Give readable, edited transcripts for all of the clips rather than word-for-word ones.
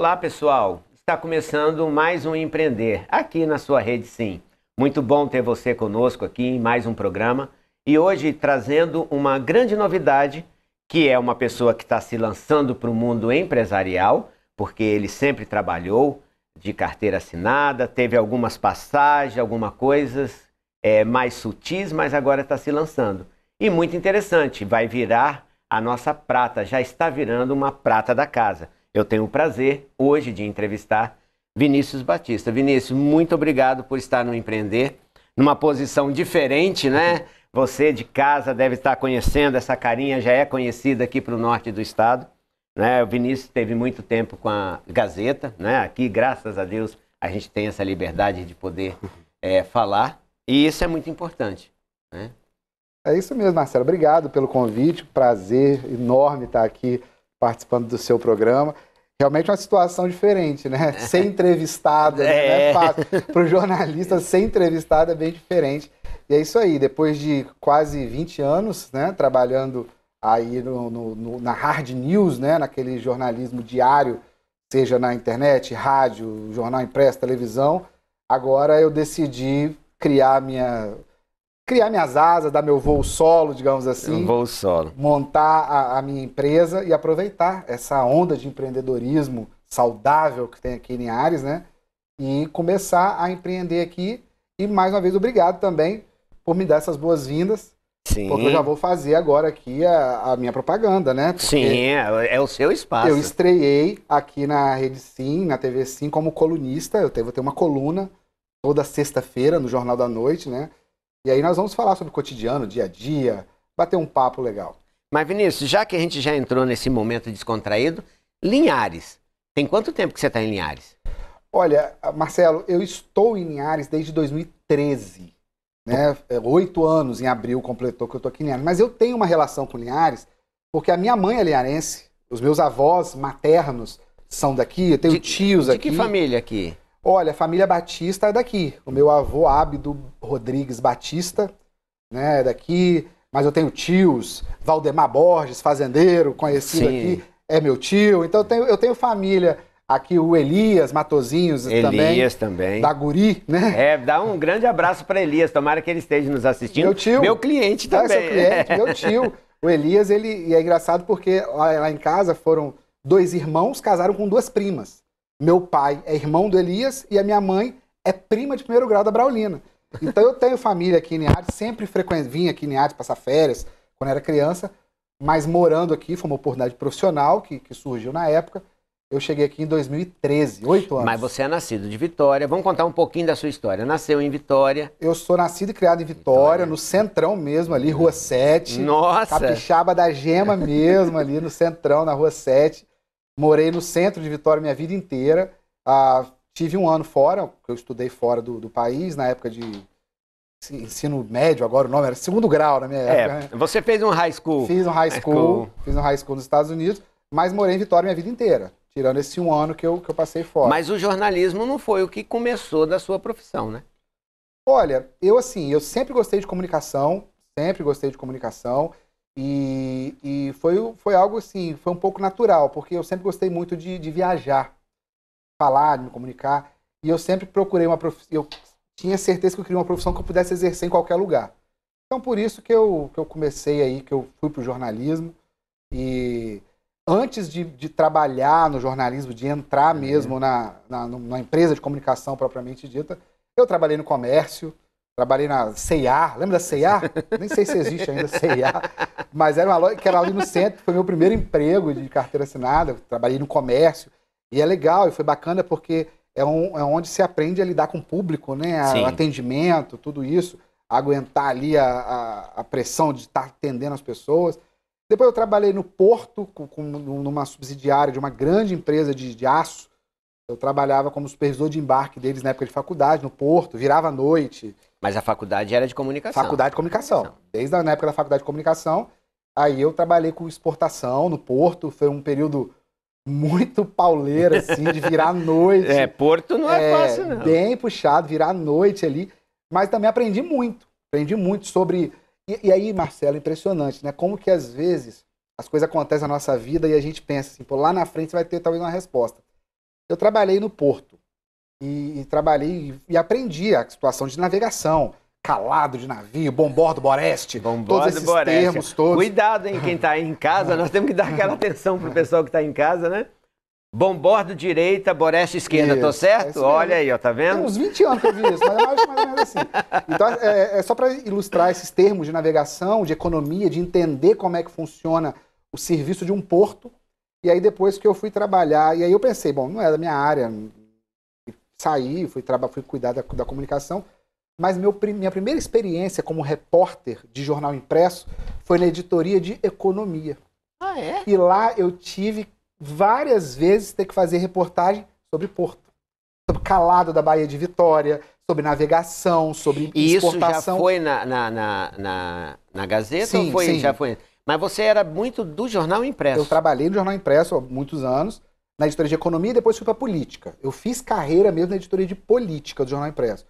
Olá, pessoal. Está começando mais um Empreender, aqui na sua Rede Sim. Muito bom ter você conosco aqui em mais um programa. E hoje trazendo uma grande novidade, que é uma pessoa que está se lançando para o mundo empresarial, porque ele sempre trabalhou de carteira assinada, teve algumas passagens, algumas coisas mais sutis, mas agora está se lançando. E muito interessante, vai virar a nossa prata, já está virando uma prata da casa. Eu tenho o prazer hoje de entrevistar Vinícius Batista. Vinícius, muito obrigado por estar no Empreender, numa posição diferente, né? Você de casa deve estar conhecendo, essa carinha já é conhecida aqui para o norte do estado, né? O Vinícius teve muito tempo com a Gazeta, né? Aqui, graças a Deus, a gente tem essa liberdade de poder falar, e isso é muito importante, né? É isso mesmo, Marcelo. Obrigado pelo convite, prazer enorme estar aqui participando do seu programa. Realmente é uma situação diferente, né? Ser entrevistado não é fácil. Para o jornalista, ser entrevistado é bem diferente. E é isso aí, depois de quase 20 anos, né, trabalhando aí na hard news, né, naquele jornalismo diário, seja na internet, rádio, jornal impresso, televisão, agora eu decidi criar minhas asas, dar meu voo solo, digamos assim. Um voo solo. Montar a minha empresa e aproveitar essa onda de empreendedorismo saudável que tem aqui em Linhares, né? E começar a empreender aqui. E, mais uma vez, obrigado também por me dar essas boas-vindas. Sim. Porque eu já vou fazer agora aqui a minha propaganda, né? Porque sim, é o seu espaço. eu estreiei aqui na Rede Sim, na TV Sim, como colunista. Vou ter uma coluna toda sexta-feira no Jornal da Noite, né? E aí nós vamos falar sobre o cotidiano, dia a dia, bater um papo legal. Mas, Vinícius, já que a gente já entrou nesse momento descontraído, Linhares, tem quanto tempo que você está em Linhares? Olha, Marcelo, eu estou em Linhares desde 2013, né? 8 anos em abril completou que eu estou aqui em Linhares. Mas eu tenho uma relação com Linhares, porque a minha mãe é linharense, os meus avós maternos são daqui, eu tenho tios aqui. De que família aqui? Olha, a família Batista é daqui. O meu avô, Ábido Rodrigues Batista, né, é daqui. Mas eu tenho tios, Valdemar Borges, fazendeiro, conhecido aqui, é meu tio. Então eu tenho família aqui, o Elias Matozinhos também. Da Guri, né? Dá um grande abraço para Elias, tomara que ele esteja nos assistindo. Meu tio. Meu cliente também. Seu cliente, meu tio. O Elias, e é engraçado porque lá em casa foram 2 irmãos, casaram com 2 primas. Meu pai é irmão do Elias e a minha mãe é prima de 1º grau da Braulina. Então eu tenho família aqui em Linhares, sempre vim aqui em Linhares passar férias quando era criança, mas morando aqui, foi uma oportunidade profissional que surgiu na época. Eu cheguei aqui em 2013, 8 anos. Mas você é nascido de Vitória, vamos contar um pouquinho da sua história. Nasceu em Vitória. Eu sou nascido e criado em Vitória, no centrão mesmo, ali, Rua 7. Nossa! Capixaba da Gema mesmo, ali no centrão, na Rua 7. Morei no centro de Vitória minha vida inteira. Tive um ano fora, eu estudei fora do país, na época de ensino médio, agora o nome era 2º grau na minha época. Né? Você fez um high school. Fiz um high school nos Estados Unidos, mas morei em Vitória minha vida inteira, tirando esse um ano que eu passei fora. Mas o jornalismo não foi o que começou da sua profissão, né? Olha, eu sempre gostei de comunicação, e foi algo assim, foi um pouco natural, porque eu sempre gostei muito de viajar, falar, de me comunicar, e eu sempre procurei uma profissão, eu tinha certeza que eu queria uma profissão que eu pudesse exercer em qualquer lugar. Então por isso que eu comecei aí, que eu fui para o jornalismo, e antes de trabalhar no jornalismo, de entrar mesmo numa empresa de comunicação propriamente dita, eu trabalhei no comércio, trabalhei na C&A, lembra da C&A? Nem sei se existe ainda C&A, mas era uma loja que era ali no centro, foi meu primeiro emprego de carteira assinada, trabalhei no comércio, e é legal, e foi bacana porque é onde se aprende a lidar com o público, né? O atendimento, tudo isso, aguentar ali a pressão de estar atendendo as pessoas. Depois eu trabalhei no Porto, numa subsidiária de uma grande empresa de aço. Eu trabalhava como supervisor de embarque deles na época de faculdade, no Porto, virava à noite. Mas a faculdade era de comunicação. Faculdade de comunicação. Desde a época da faculdade de comunicação, aí eu trabalhei com exportação no Porto, foi um período muito pauleiro, assim, de virar à noite. Porto não é fácil, não. Bem puxado, virar à noite ali. Mas também aprendi muito sobre... E aí, Marcelo, impressionante, né? Como que às vezes as coisas acontecem na nossa vida e a gente pensa assim, pô, lá na frente vai ter talvez uma resposta. eu trabalhei no porto. E trabalhei e aprendi a situação de navegação. Calado de navio, bombordo, boreste, todos esses termos todos. Cuidado, hein, quem está aí em casa, nós temos que dar aquela atenção pro pessoal que está em casa, né? Bombordo direita, boreste esquerda, tô certo? Olha aí, ó, tá vendo? Tem uns 20 anos que eu vi isso, mas é mais ou menos assim. Então, é só para ilustrar esses termos de navegação, de economia, de entender como é que funciona o serviço de um porto. E aí, depois que eu fui trabalhar, e aí eu pensei, bom, não é da minha área, saí, fui cuidar da comunicação, mas minha primeira experiência como repórter de jornal impresso foi na editoria de economia. Ah, é? E lá eu tive várias vezes ter que fazer reportagem sobre porto, sobre calado da Baía de Vitória, sobre navegação, sobre exportação. Isso já foi na Gazeta? Sim, ou foi, sim. Já foi? Mas você era muito do jornal impresso. Eu trabalhei no jornal impresso há muitos anos, na editoria de economia, e depois fui para política. Eu fiz carreira mesmo na editoria de política do jornal impresso.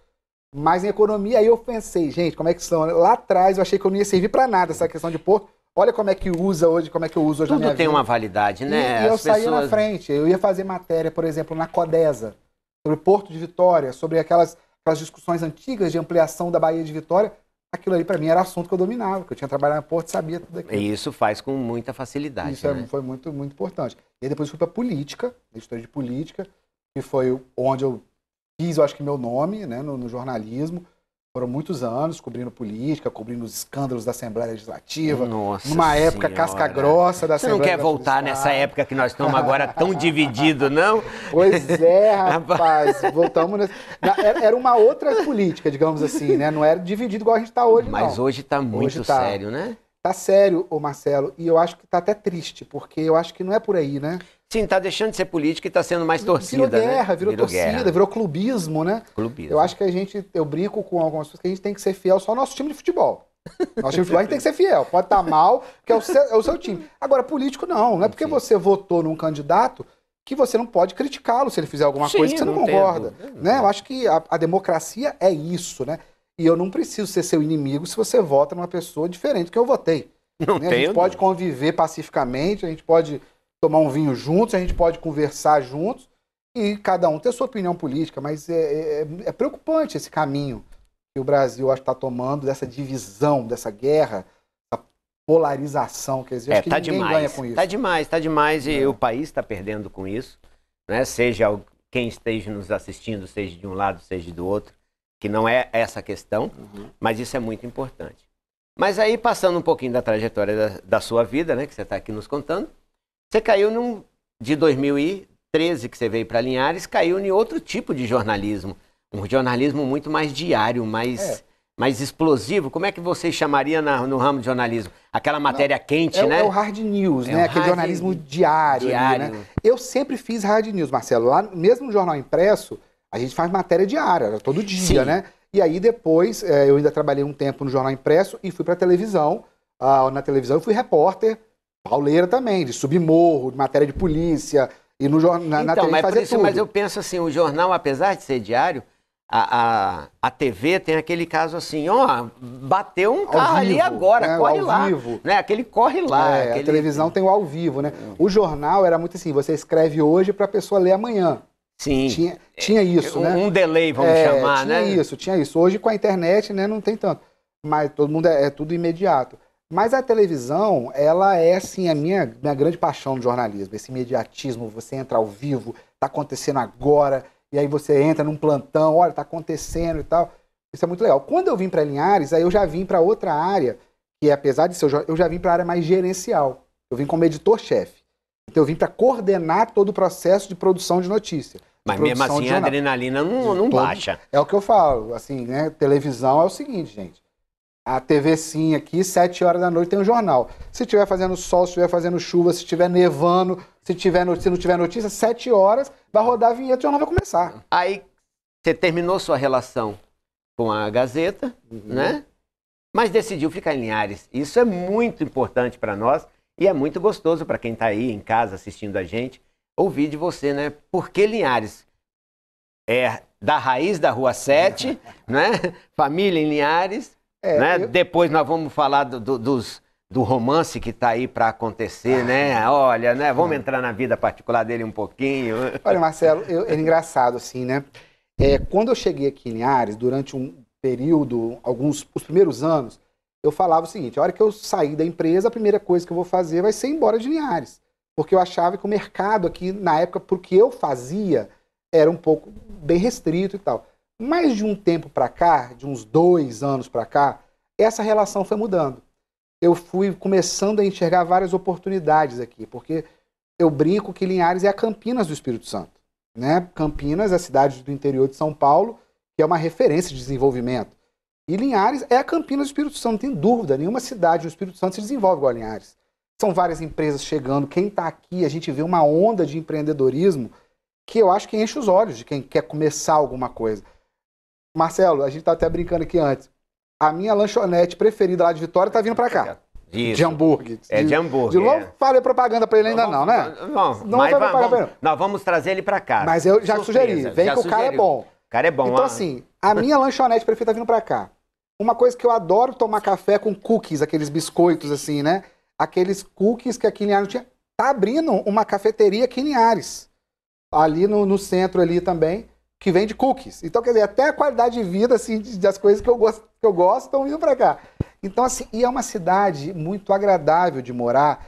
Mas em economia, aí eu pensei, gente, como é que são? Lá atrás eu achei que eu não ia servir para nada essa questão de porto. Olha como é que usa hoje, como é que eu uso hoje na minha vida. Tudo tem uma validade, né? E eu saía na frente. Eu ia fazer matéria, por exemplo, na Codesa, sobre Porto de Vitória, sobre aquelas discussões antigas de ampliação da Baía de Vitória. Aquilo ali, para mim, era assunto que eu dominava, que eu tinha trabalhado na Porto e sabia tudo aquilo. E isso faz com muita facilidade. Isso né? foi muito, muito importante. E aí depois fui para política, editoria de política, que foi onde eu fiz, eu acho que meu nome, né, no jornalismo. Foram muitos anos cobrindo política, cobrindo os escândalos da Assembleia Legislativa. Nossa numa época casca grossa da Assembleia. Você não quer voltar nessa época que nós estamos agora tão divididos, não? Pois é, rapaz. Voltamos nessa... Era uma outra política, digamos assim, né? Não era dividido igual a gente está hoje, não. Mas hoje está muito sério, né? Tá sério, ô Marcelo, e eu acho que tá até triste, porque eu acho que não é por aí, né? Sim, tá deixando de ser política e tá sendo mais torcida, virou guerra, né? virou torcida, virou clubismo, né? Clubismo. Eu acho que eu brinco com algumas pessoas que a gente tem que ser fiel só ao nosso time de futebol. Nosso time de futebol a gente tem que ser fiel, pode estar mal, porque é o seu time. Agora, político não é porque você votou num candidato que você não pode criticá-lo se ele fizer alguma coisa que você não concorda. Né? Eu acho que a democracia é isso, né? E eu não preciso ser seu inimigo se você vota numa pessoa diferente do que eu votei. Né? A gente pode conviver pacificamente, a gente pode tomar um vinho juntos, a gente pode conversar juntos e cada um ter sua opinião política, mas é preocupante esse caminho que o Brasil acho que está tomando, dessa divisão, dessa guerra, essa polarização que existe. Acho que tá ninguém demais, ganha com isso. Tá demais e o país está perdendo com isso, né? Seja quem esteja nos assistindo, seja de um lado, seja do outro, que não é essa a questão, mas isso é muito importante. Mas aí, passando um pouquinho da trajetória da sua vida, né, que você está aqui nos contando, você caiu de 2013, que você veio para Linhares, caiu em outro tipo de jornalismo. Um jornalismo muito mais diário, mais explosivo. Como é que você chamaria no ramo de jornalismo? Aquela matéria quente, né? É o hard news, né? Aquele jornalismo diário. Ali, né? Eu sempre fiz hard news, Marcelo. Lá, mesmo no jornal impresso, a gente faz matéria diária, era todo dia, né? E aí depois, eu ainda trabalhei um tempo no jornal impresso e fui para televisão. Na televisão eu fui repórter, pauleira também, de submorro, de matéria de polícia, e na TV fazia tudo. Mas eu penso assim, o jornal, apesar de ser diário, a TV tem aquele caso assim, bateu um carro ali agora, corre lá. Né? Aquele corre lá. A televisão tem o ao vivo, né? O jornal era muito assim, você escreve hoje para a pessoa ler amanhã. Sim. Tinha isso, né? Um delay, vamos chamar, né? Tinha isso. Hoje com a internet, né, não tem tanto. Mas todo mundo é tudo imediato. Mas a televisão, ela é, assim, a minha grande paixão no jornalismo. Esse imediatismo, você entra ao vivo, tá acontecendo agora, e aí você entra num plantão, olha, tá acontecendo e tal. Isso é muito legal. Quando eu vim para Linhares, aí eu já vim para outra área, que apesar de ser, eu já vim para a área mais gerencial. Eu vim como editor-chefe. Então eu vim para coordenar todo o processo de produção de notícia. Mas mesmo assim a adrenalina não baixa. É o que eu falo, assim, né? Televisão é o seguinte, gente. A TV sim aqui, 7 horas da noite tem um jornal. Se estiver fazendo sol, se estiver fazendo chuva, se estiver nevando, se não tiver notícia, 7 horas, vai rodar a vinheta e o jornal vai começar. Aí você terminou sua relação com a Gazeta, né? Mas decidiu ficar em Linhares. Isso é muito importante para nós e é muito gostoso para quem está aí em casa assistindo a gente, ouvir de você, né? Por que Linhares? É da raiz da Rua 7, né? Família em Linhares. Né? Depois nós vamos falar do romance que está aí para acontecer, né? Olha, né? Vamos entrar na vida particular dele um pouquinho. Olha, Marcelo, é engraçado assim, né? Quando eu cheguei aqui em Linhares, durante um período, os primeiros anos, eu falava o seguinte: a hora que eu sair da empresa, a primeira coisa que eu vou fazer vai ser ir embora de Linhares. Porque eu achava que o mercado aqui, na época, porque eu fazia, era um pouco bem restrito e tal. Mas de um tempo para cá, de uns 2 anos para cá, essa relação foi mudando. Eu fui começando a enxergar várias oportunidades aqui, porque eu brinco que Linhares é a Campinas do Espírito Santo, né? Campinas é a cidade do interior de São Paulo, que é uma referência de desenvolvimento. E Linhares é a Campinas do Espírito Santo, não tem dúvida, nenhuma cidade do Espírito Santo se desenvolve igual a Linhares. São várias empresas chegando, quem está aqui, a gente vê uma onda de empreendedorismo que eu acho que enche os olhos de quem quer começar alguma coisa. Marcelo, a gente tá até brincando aqui antes. A minha lanchonete preferida lá de Vitória tá vindo para cá. Isso. De hambúrguer. De hambúrguer. Não falei propaganda para ele ainda não, né? Não mas nós vamos trazer ele para cá. Mas eu já sugeri, vem que o cara é bom. O cara é bom. Então assim, a minha lanchonete preferida tá vindo para cá. Uma coisa que eu adoro tomar café com cookies, aqueles biscoitos assim, né? Aqueles cookies que aqui em Linhares não tinha. Tá abrindo uma cafeteria aqui em Linhares. Ali no centro ali também, que vende cookies. Então, quer dizer, até a qualidade de vida, assim, das coisas que eu gosto estão vindo para cá. Então, assim, e é uma cidade muito agradável de morar.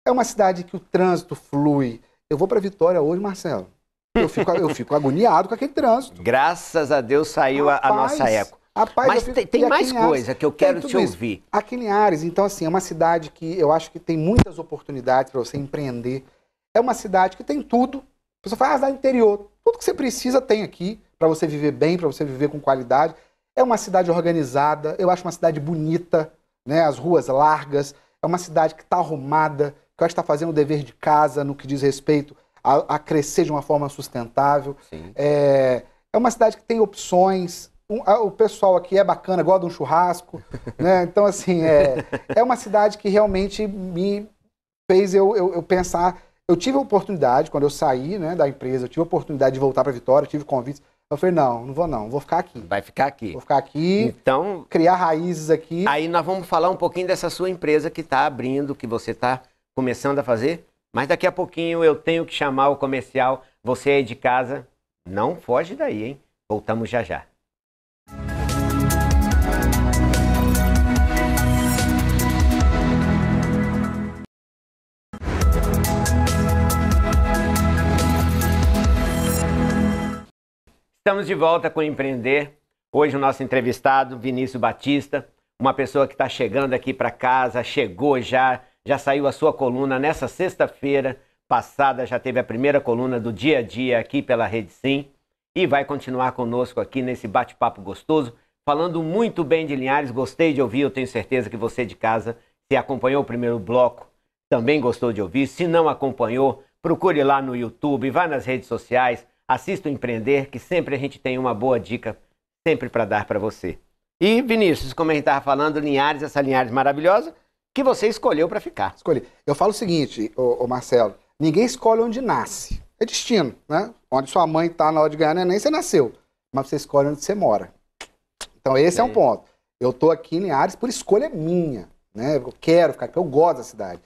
É uma cidade que o trânsito flui. Eu vou para Vitória hoje, Marcelo. Eu fico agoniado com aquele trânsito. Graças a Deus saiu a nossa eco. Rapaz, mas tem mais coisa que eu quero te ouvir. Aqui em Linhares, então, assim, é uma cidade que eu acho que tem muitas oportunidades para você empreender. É uma cidade que tem tudo. A pessoa fala, cidade interior. Tudo que você precisa tem aqui para você viver bem, para você viver com qualidade. É uma cidade organizada, eu acho uma cidade bonita, né? As ruas largas. É uma cidade que está arrumada, que eu acho que está fazendo o dever de casa no que diz respeito a crescer de uma forma sustentável. É uma cidade que tem opções. O pessoal aqui é bacana, gosta de um churrasco, né? Então, assim, é uma cidade que realmente me fez eu pensar. Eu tive a oportunidade, quando eu saí, né, da empresa, eu tive a oportunidade de voltar para Vitória, tive convites. Eu falei, não vou ficar aqui. Vai ficar aqui. Vou ficar aqui, então, criar raízes aqui. Aí nós vamos falar um pouquinho dessa sua empresa que está abrindo, que você está começando a fazer. Mas daqui a pouquinho eu tenho que chamar o comercial. Você aí de casa, não foge daí, hein? Voltamos já já. Estamos de volta com o Empreender. Hoje o nosso entrevistado, Vinícius Batista, uma pessoa que está chegando aqui para casa, chegou já saiu a sua coluna nessa sexta-feira passada, já teve a primeira coluna do Dia a Dia aqui pela Rede Sim e vai continuar conosco aqui nesse bate-papo gostoso, falando muito bem de Linhares. Gostei de ouvir, eu tenho certeza que você de casa, se acompanhou o primeiro bloco, também gostou de ouvir. Se não acompanhou, procure lá no YouTube, vai nas redes sociais, assista o Empreender, que sempre a gente tem uma boa dica, sempre para dar para você. E Vinícius, como a gente estava falando, Linhares, essa Linhares maravilhosa, que você escolheu para ficar. Escolhi. Eu falo o seguinte, ô Marcelo, ninguém escolhe onde nasce. É destino, né? Onde sua mãe está na hora de ganhar neném, você nasceu. Mas você escolhe onde você mora. Então esse é um ponto. Eu estou aqui em Linhares por escolha minha, né? Eu quero ficar aqui, eu gosto da cidade.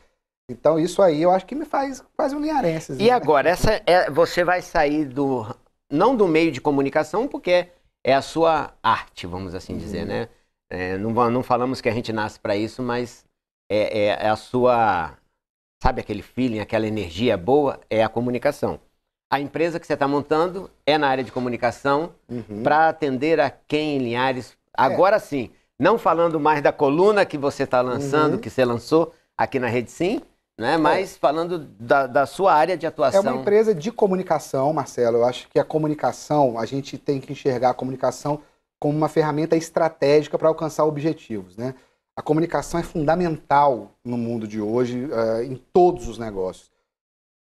Então isso aí eu acho que me faz quase um linharense. E agora, você vai sair não do meio de comunicação, porque é a sua arte, vamos assim dizer, né? Não falamos que a gente nasce para isso, mas é a sua, sabe, aquele feeling, aquela energia boa, é a comunicação. A empresa que você está montando é na área de comunicação para atender a quem em Linhares. Agora sim, não falando mais da coluna que você está lançando, que você lançou aqui na Rede Sim, né? Mas falando da sua área de atuação. É uma empresa de comunicação, Marcelo. Eu acho que a comunicação, a gente tem que enxergar a comunicação como uma ferramenta estratégica para alcançar objetivos, né? A comunicação é fundamental no mundo de hoje, em todos os negócios.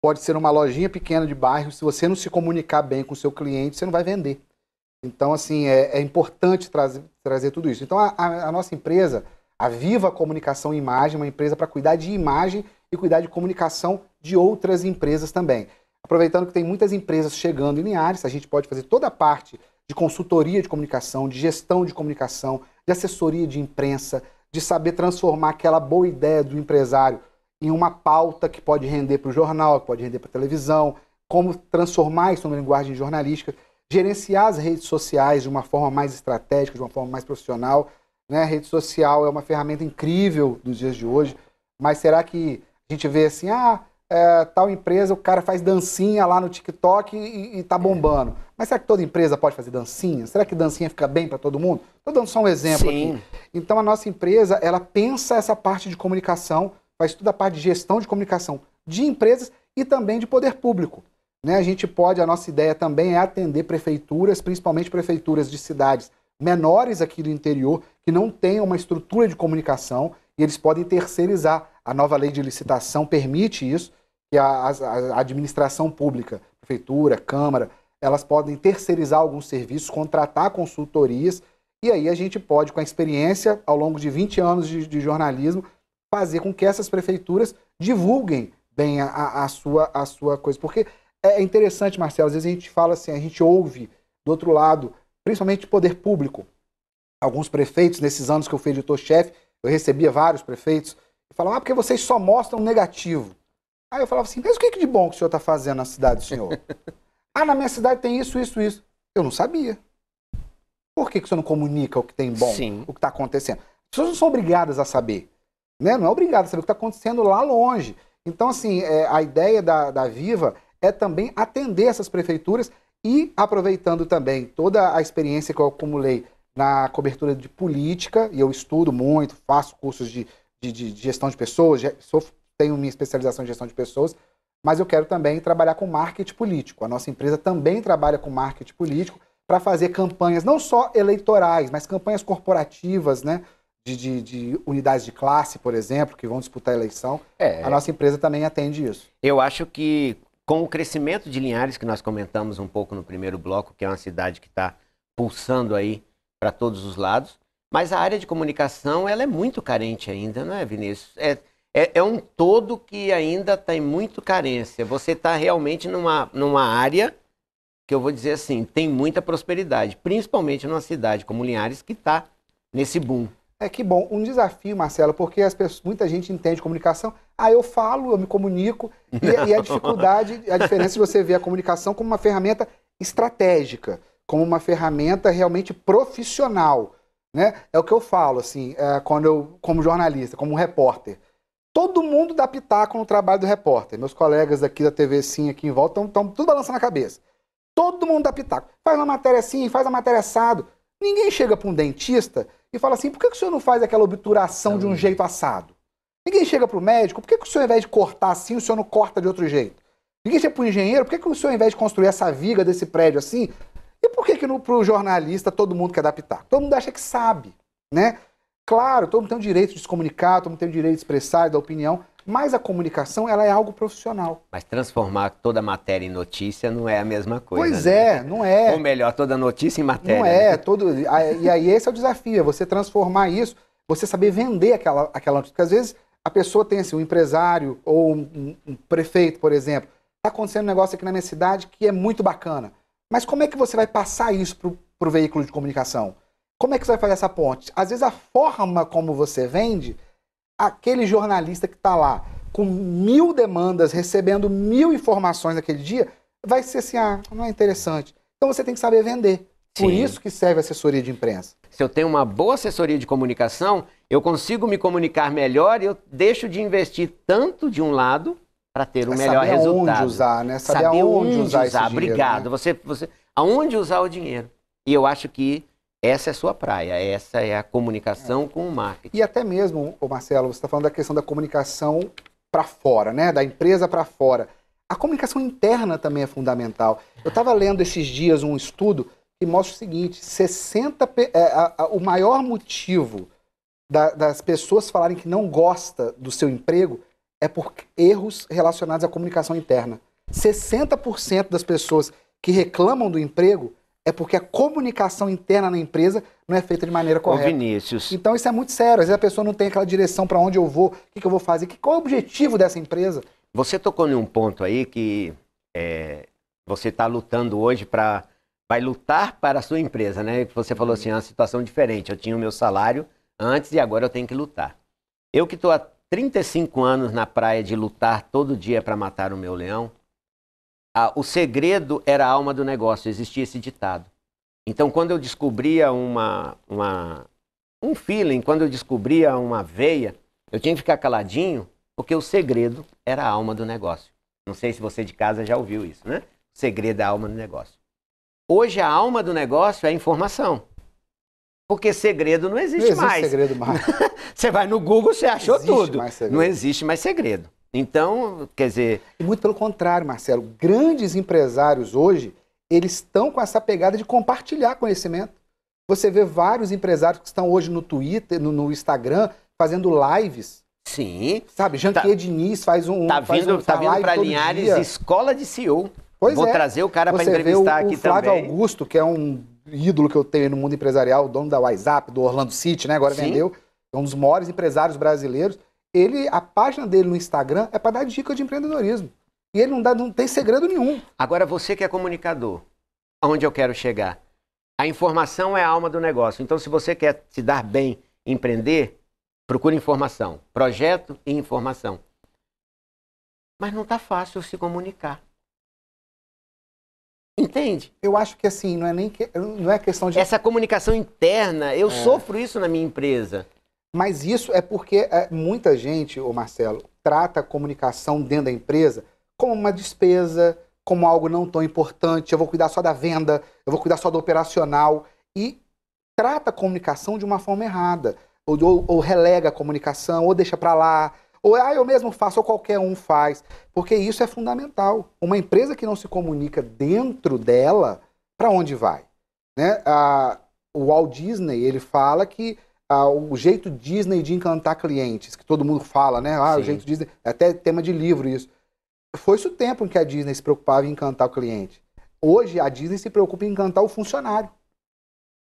Pode ser uma lojinha pequena de bairro, se você não se comunicar bem com o seu cliente, você não vai vender. Então, assim, é importante trazer tudo isso. Então, a nossa empresa, a Viva Comunicação e Imagem, é uma empresa para cuidar de imagem e cuidar de comunicação de outras empresas também. Aproveitando que tem muitas empresas chegando em Linhares, a gente pode fazer toda a parte de consultoria de comunicação, de gestão de comunicação, de assessoria de imprensa, de saber transformar aquela boa ideia do empresário em uma pauta que pode render para o jornal, que pode render para a televisão, como transformar isso numa linguagem jornalística, gerenciar as redes sociais de uma forma mais estratégica, de uma forma mais profissional, né? A rede social é uma ferramenta incrível dos dias de hoje, mas será que a gente vê assim, tal empresa, o cara faz dancinha lá no TikTok e tá bombando. Mas será que toda empresa pode fazer dancinha? Será que dancinha fica bem para todo mundo? Estou dando só um exemplo aqui. Então a nossa empresa, ela pensa essa parte de comunicação, faz toda a parte de gestão de comunicação de empresas e também de poder público. Né? A nossa ideia também é atender prefeituras, principalmente prefeituras de cidades menores aqui do interior, que não tenham uma estrutura de comunicação e eles podem terceirizar. A nova lei de licitação permite isso, que a administração pública, prefeitura, câmara, elas podem terceirizar alguns serviços, contratar consultorias, e aí a gente pode, com a experiência, ao longo de 20 anos de jornalismo, fazer com que essas prefeituras divulguem bem a sua coisa. Porque é interessante, Marcelo, às vezes a gente fala assim, a gente ouve do outro lado, principalmente poder público, alguns prefeitos, nesses anos que eu fui editor-chefe, eu recebia vários prefeitos, e falavam, porque vocês só mostram negativo. Aí eu falava assim, mas o que de bom que o senhor está fazendo na cidade do senhor? Na minha cidade tem isso, isso, isso. Eu não sabia. Por que o senhor não comunica o que tem bom, Sim. o que está acontecendo? As pessoas não são obrigadas a saber. Né? Não é obrigado a saber o que está acontecendo lá longe. Então, assim, a ideia da Viva é também atender essas prefeituras e aproveitando também toda a experiência que eu acumulei na cobertura de política, e eu estudo muito, faço cursos de gestão de pessoas, tenho minha especialização em gestão de pessoas, mas eu quero também trabalhar com marketing político. A nossa empresa também trabalha com marketing político para fazer campanhas não só eleitorais, mas campanhas corporativas, né? De unidades de classe, por exemplo, que vão disputar a eleição. A nossa empresa também atende isso. Eu acho que com o crescimento de Linhares, que nós comentamos um pouco no primeiro bloco, que é uma cidade que está pulsando aí para todos os lados, mas a área de comunicação ela é muito carente ainda, não é, Vinícius? É um todo que ainda tem muito carência. Você está realmente numa área que eu vou dizer assim, tem muita prosperidade, principalmente numa cidade como Linhares, que está nesse boom. Que bom. Um desafio, Marcelo, porque muita gente entende comunicação. Eu falo, eu me comunico, e a dificuldade, a diferença de você ver a comunicação como uma ferramenta estratégica, como uma ferramenta realmente profissional. Né? É o que eu falo, assim, quando eu, como jornalista, como repórter. Todo mundo dá pitaco no trabalho do repórter. Meus colegas aqui da TV Sim, aqui em volta, estão tudo balançando a cabeça. Todo mundo dá pitaco. Faz uma matéria assim, faz a matéria assado. Ninguém chega para um dentista e fala assim, por que o senhor não faz aquela obturação de um jeito assado? Ninguém chega para o médico, por que o senhor, ao invés de cortar assim, o senhor não corta de outro jeito? Ninguém chega para o engenheiro, por que o senhor, ao invés de construir essa viga desse prédio assim, e por que para o jornalista todo mundo quer dar pitaco? Todo mundo acha que sabe, né? Claro, todo mundo tem o direito de se comunicar, todo mundo tem o direito de expressar e dar opinião, mas a comunicação, ela é algo profissional. Mas transformar toda matéria em notícia não é a mesma coisa. Pois né? Não é. Ou melhor, toda notícia em matéria. Não é, né? E aí esse é o desafio, é você transformar isso, você saber vender aquela notícia. Porque às vezes a pessoa tem assim, um empresário ou um prefeito, por exemplo, está acontecendo um negócio aqui na minha cidade que é muito bacana. Mas como é que você vai passar isso para o veículo de comunicação? Como é que você vai fazer essa ponte? Às vezes a forma como você vende, aquele jornalista que está lá com 1000 demandas, recebendo 1000 informações naquele dia, vai ser assim, não é interessante. Então você tem que saber vender. Por isso que serve a assessoria de imprensa. Se eu tenho uma boa assessoria de comunicação, eu consigo me comunicar melhor e eu deixo de investir tanto de um lado para ter um melhor resultado. Saber onde usar, né? Saber aonde usar esse dinheiro. Obrigado. Né? Você, aonde usar o dinheiro. E eu acho que essa é a sua praia, essa é a comunicação com o marketing. E até mesmo, Marcelo, você está falando da questão da comunicação para fora, né? Da empresa para fora. A comunicação interna também é fundamental. Eu estava lendo esses dias um estudo que mostra o seguinte, o maior motivo das pessoas falarem que não gosta do seu emprego é por erros relacionados à comunicação interna. 60% das pessoas que reclamam do emprego é porque a comunicação interna na empresa não é feita de maneira correta. Ô Vinícius. Então isso é muito sério. Às vezes a pessoa não tem aquela direção para onde eu vou, o que eu vou fazer, qual é o objetivo dessa empresa. Você tocou em um ponto aí que você está lutando hoje vai lutar para a sua empresa, né? Você falou assim, é uma situação diferente. Eu tinha o meu salário, Antes e agora eu tenho que lutar. Eu que estou há 35 anos na praia de lutar todo dia para matar o meu leão, o segredo era a alma do negócio, existia esse ditado. Então, quando eu descobria um feeling, quando eu descobria uma veia, eu tinha que ficar caladinho, porque o segredo era a alma do negócio. Não sei se você de casa já ouviu isso, né? O segredo é a alma do negócio. Hoje, a alma do negócio é a informação. Porque segredo não existe mais. Não existe segredo mais. Você vai no Google, você achou Existe tudo. mais segredo. Não existe mais segredo. Então, quer dizer... E muito pelo contrário, Marcelo. Grandes empresários hoje, eles estão com essa pegada de compartilhar conhecimento. Você vê vários empresários que estão hoje no Twitter, no Instagram, fazendo lives. Sim. Sabe, Jean-Pierre Diniz faz um... Tá vindo para Linhares dia. Escola de CEO. Pois Vou é. trazer o cara para Você entrevistar vê aqui o Flávio também. Augusto, que é um ídolo que eu tenho no mundo empresarial, o dono da WhatsApp, do Orlando City, né? Agora Sim. vendeu. É um dos maiores empresários brasileiros. A página dele no Instagram é para dar dica de empreendedorismo. E ele não tem segredo nenhum. Agora, você que é comunicador, aonde eu quero chegar? A informação é a alma do negócio. Então, se você quer se dar bem, empreender, procure informação. Projeto e informação. Mas não está fácil se comunicar. Entende? Eu acho que assim, não é questão de... Essa comunicação interna, eu sofro isso na minha empresa. Mas isso é porque muita gente, ô Marcelo, trata a comunicação dentro da empresa como uma despesa, como algo não tão importante. Eu vou cuidar só da venda, eu vou cuidar só do operacional. E trata a comunicação de uma forma errada. Ou relega a comunicação, ou deixa para lá. Ou eu mesmo faço, ou qualquer um faz. Porque isso é fundamental. Uma empresa que não se comunica dentro dela, para onde vai? Né? O Walt Disney, ele fala que o jeito Disney de encantar clientes, que todo mundo fala, né? O jeito Disney, é até tema de livro isso. Foi-se o tempo em que a Disney se preocupava em encantar o cliente. Hoje, a Disney se preocupa em encantar o funcionário.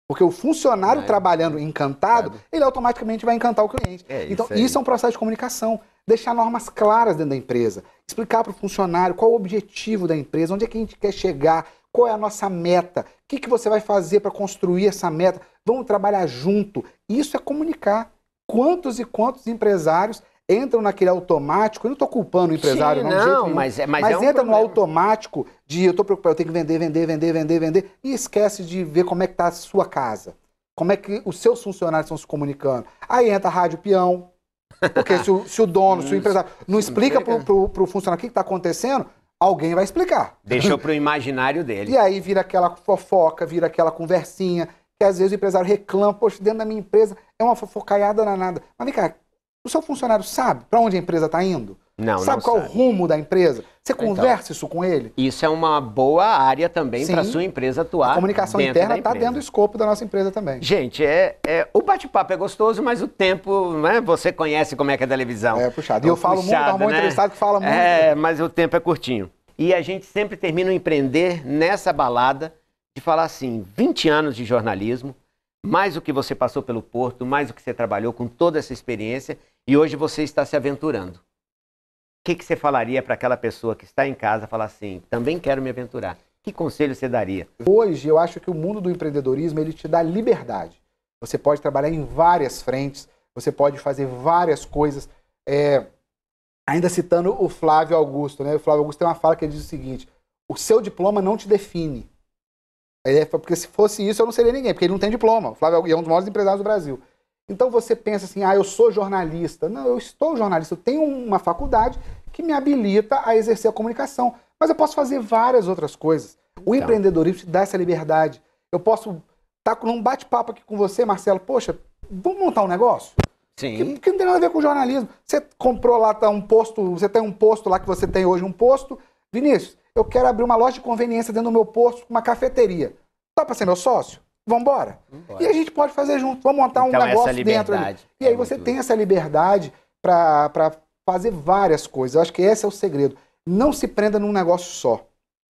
Porque o funcionário trabalhando encantado, ele automaticamente vai encantar o cliente. Então, isso é um processo de comunicação. Deixar normas claras dentro da empresa. Explicar para o funcionário qual é o objetivo da empresa, onde é que a gente quer chegar, qual é a nossa meta, o que você vai fazer para construir essa meta. Vamos trabalhar junto. Isso é comunicar. Quantos e quantos empresários entram naquele automático, eu não estou culpando o empresário, Sim, não, de jeito nenhum, mas entra no automático de eu estou preocupado, eu tenho que vender, e esquece de ver como é que está a sua casa, como é que os seus funcionários estão se comunicando. Aí entra a rádio peão, porque se o dono, se o empresário não explica para o funcionário o que está acontecendo, alguém vai explicar. Deixou para o imaginário dele. E aí vira aquela fofoca, vira aquela conversinha, que às vezes o empresário reclama, poxa, dentro da minha empresa é uma fofocaiada danada. Mas vem cá, o seu funcionário sabe para onde a empresa está indo? Não, sabe qual é o rumo da empresa? Você conversa isso com ele? Isso é uma boa área também para a sua empresa atuar. A comunicação interna está dentro do escopo da nossa empresa também. Gente, o bate-papo é gostoso, mas o tempo, né? Você conhece como é que é a televisão. É puxado. E eu falo muito, há um entrevistado que fala muito. Mas o tempo é curtinho. E a gente sempre termina o empreender nessa balada de falar assim, 20 anos de jornalismo, mais o que você passou pelo Porto, mais o que você trabalhou com toda essa experiência, e hoje você está se aventurando. O que você falaria para aquela pessoa que está em casa, falar assim, também quero me aventurar? Que conselho você daria? Hoje, eu acho que o mundo do empreendedorismo, ele te dá liberdade. Você pode trabalhar em várias frentes, você pode fazer várias coisas. Ainda citando o Flávio Augusto, né? O Flávio Augusto tem uma fala que diz o seguinte, o seu diploma não te define. Porque se fosse isso, eu não seria ninguém, porque ele não tem diploma. O Flávio é um dos maiores empresários do Brasil. Então você pensa assim, eu sou jornalista. Não, eu estou jornalista, eu tenho uma faculdade que me habilita a exercer a comunicação. Mas eu posso fazer várias outras coisas. O empreendedorismo te dá essa liberdade. Eu posso estar num bate-papo aqui com você, Marcelo. Poxa, vamos montar um negócio? Sim. Que não tem nada a ver com jornalismo. Você comprou lá, um posto, você tem um posto lá que você tem hoje, um posto. Vinícius, eu quero abrir uma loja de conveniência dentro do meu posto, uma cafeteria. Topa ser meu sócio? Vambora. E a gente pode fazer junto. Vamos montar um negócio dentro ali. E aí você tem essa liberdade para fazer várias coisas. Eu acho que esse é o segredo. Não se prenda num negócio só.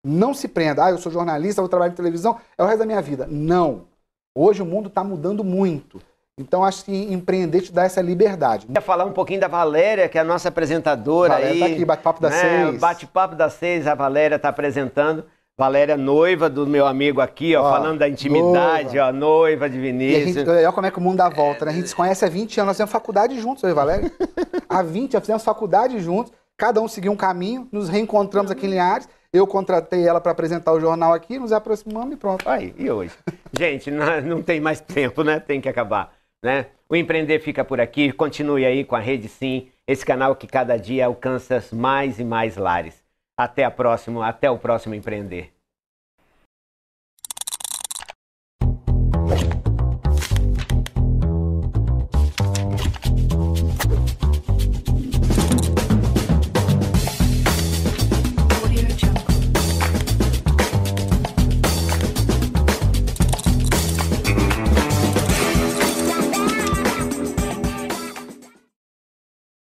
Não se prenda. Eu sou jornalista, vou trabalhar em televisão, é o resto da minha vida. Não. Hoje o mundo está mudando muito. Então acho que empreender te dá essa liberdade. Queria falar um pouquinho da Valéria, que é a nossa apresentadora. Valéria aí. Tá aqui, Bate-Papo das 6. Bate-Papo das 6, a Valéria está apresentando. Valéria, noiva do meu amigo aqui, ó, falando da intimidade, noiva. Ó, noiva de E Vinícius. olha como é que o mundo dá volta, né? A gente se conhece há 20 anos, nós fizemos faculdade juntos, eu e Valéria. Há 20 já fizemos faculdade juntos, cada um seguiu um caminho, nos reencontramos aqui em Linhares, eu contratei ela para apresentar o jornal aqui, nos aproximamos e pronto. Aí, e hoje? Gente, não tem mais tempo, né? Tem que acabar, né? O Empreender fica por aqui, continue aí com a Rede Sim, esse canal que cada dia alcança mais e mais lares. Até o próximo Empreender.